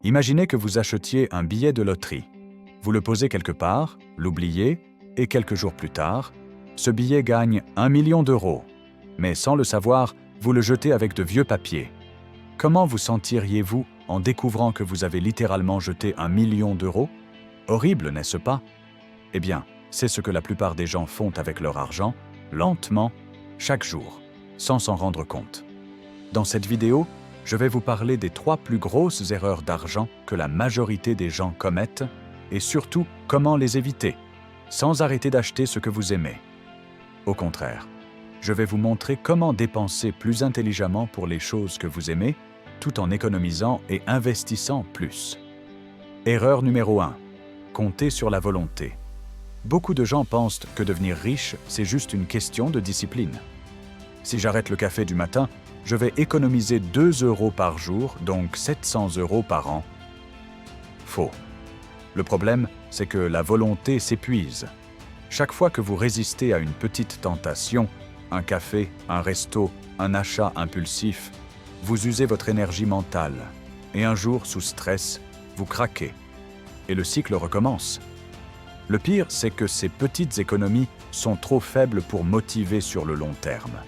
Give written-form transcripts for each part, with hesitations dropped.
Imaginez que vous achetiez un billet de loterie. Vous le posez quelque part, l'oubliez, et quelques jours plus tard, ce billet gagne 1 million d'euros. Mais sans le savoir, vous le jetez avec de vieux papiers. Comment vous sentiriez-vous en découvrant que vous avez littéralement jeté 1 million d'euros? Horrible, n'est-ce pas? Eh bien, c'est ce que la plupart des gens font avec leur argent, lentement, chaque jour, sans s'en rendre compte. Dans cette vidéo, je vais vous parler des 3 plus grosses erreurs d'argent que la majorité des gens commettent et surtout comment les éviter, sans arrêter d'acheter ce que vous aimez. Au contraire, je vais vous montrer comment dépenser plus intelligemment pour les choses que vous aimez, tout en économisant et investissant plus. Erreur numéro 1. Compter sur la volonté. Beaucoup de gens pensent que devenir riche, c'est juste une question de discipline. Si j'arrête le café du matin, je vais économiser 2 € par jour, donc 700 € par an. Faux. Le problème, c'est que la volonté s'épuise. Chaque fois que vous résistez à une petite tentation, un café, un resto, un achat impulsif, vous usez votre énergie mentale. Et un jour, sous stress, vous craquez. Et le cycle recommence. Le pire, c'est que ces petites économies sont trop faibles pour motiver sur le long terme.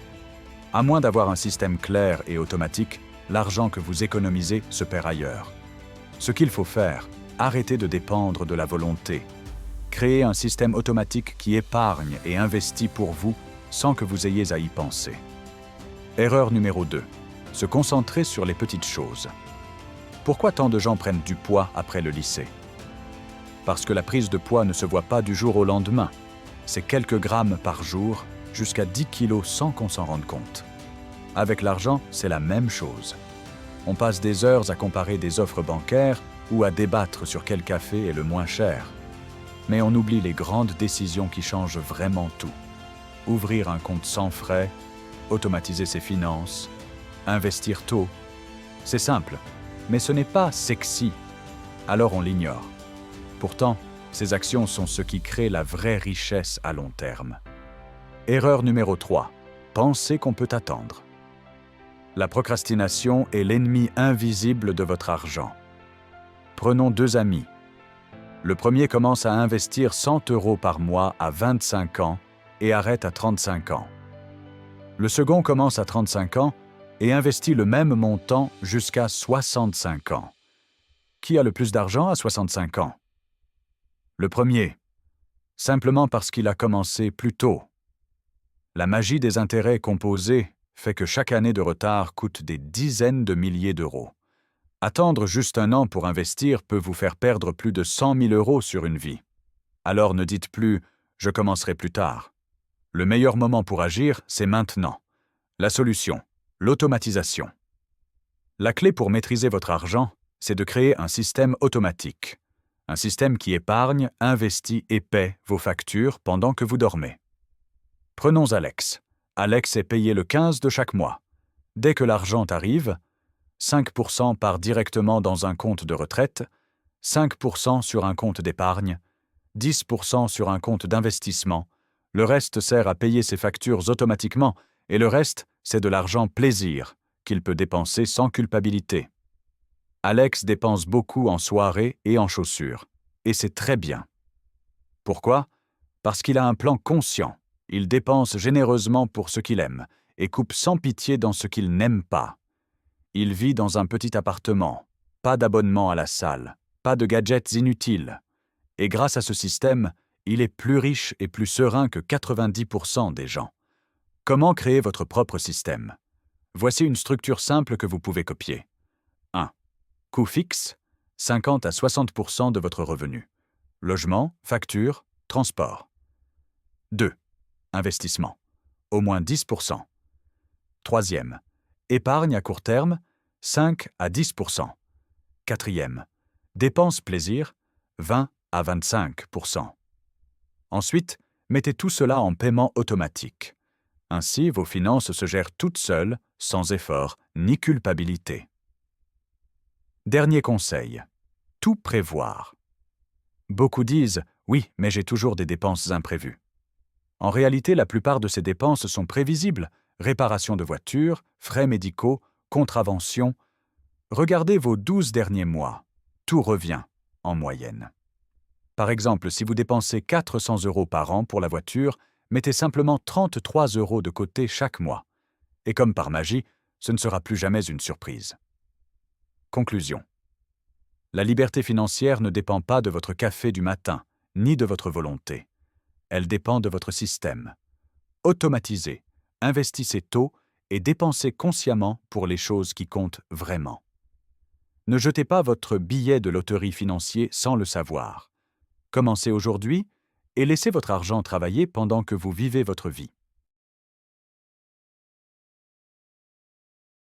À moins d'avoir un système clair et automatique, l'argent que vous économisez se perd ailleurs. Ce qu'il faut faire, arrêter de dépendre de la volonté. Créer un système automatique qui épargne et investit pour vous sans que vous ayez à y penser. Erreur numéro 2. Se concentrer sur les petites choses. Pourquoi tant de gens prennent du poids après le lycée? Parce que la prise de poids ne se voit pas du jour au lendemain. C'est quelques grammes par jour, jusqu'à 10 kilos sans qu'on s'en rende compte. Avec l'argent, c'est la même chose. On passe des heures à comparer des offres bancaires ou à débattre sur quel café est le moins cher. Mais on oublie les grandes décisions qui changent vraiment tout. Ouvrir un compte sans frais, automatiser ses finances, investir tôt. C'est simple, mais ce n'est pas sexy, alors on l'ignore. Pourtant, ces actions sont ce qui crée la vraie richesse à long terme. Erreur numéro 3. Penser qu'on peut attendre. La procrastination est l'ennemi invisible de votre argent. Prenons 2 amis. Le premier commence à investir 100 € par mois à 25 ans et arrête à 35 ans. Le second commence à 35 ans et investit le même montant jusqu'à 65 ans. Qui a le plus d'argent à 65 ans? Le premier, simplement parce qu'il a commencé plus tôt. La magie des intérêts composés fait que chaque année de retard coûte des dizaines de milliers d'euros. Attendre juste 1 an pour investir peut vous faire perdre plus de 100 000 € sur une vie. Alors ne dites plus « je commencerai plus tard ». Le meilleur moment pour agir, c'est maintenant. La solution, l'automatisation. La clé pour maîtriser votre argent, c'est de créer un système automatique. Un système qui épargne, investit et paie vos factures pendant que vous dormez. Prenons Alex. Alex est payé le 15 de chaque mois. Dès que l'argent arrive, 5% part directement dans un compte de retraite, 5% sur un compte d'épargne, 10% sur un compte d'investissement. Le reste sert à payer ses factures automatiquement et le reste, c'est de l'argent plaisir qu'il peut dépenser sans culpabilité. Alex dépense beaucoup en soirée et en chaussures. Et c'est très bien. Pourquoi? Parce qu'il a un plan conscient. Il dépense généreusement pour ce qu'il aime et coupe sans pitié dans ce qu'il n'aime pas. Il vit dans un petit appartement, pas d'abonnement à la salle, pas de gadgets inutiles. Et grâce à ce système, il est plus riche et plus serein que 90% des gens. Comment créer votre propre système? Voici une structure simple que vous pouvez copier. 1. Coût fixe, 50 à 60% de votre revenu. Logement, facture, transport. 2. Investissement, au moins 10%. 3e. Épargne à court terme, 5 à 10%. 4e. Dépenses plaisir, 20 à 25%. Ensuite, mettez tout cela en paiement automatique. Ainsi, vos finances se gèrent toutes seules, sans effort ni culpabilité. Dernier conseil. Tout prévoir. Beaucoup disent « oui, mais j'ai toujours des dépenses imprévues ». En réalité, la plupart de ces dépenses sont prévisibles. Réparation de voiture, frais médicaux, contraventions. Regardez vos 12 derniers mois. tout revient, en moyenne. Par exemple, si vous dépensez 400 € par an pour la voiture, mettez simplement 33 € de côté chaque mois. Et comme par magie, ce ne sera plus jamais une surprise. Conclusion. La liberté financière ne dépend pas de votre café du matin, ni de votre volonté. Elle dépend de votre système. Automatisez, investissez tôt et dépensez consciemment pour les choses qui comptent vraiment. Ne jetez pas votre billet de loterie financier sans le savoir. Commencez aujourd'hui et laissez votre argent travailler pendant que vous vivez votre vie.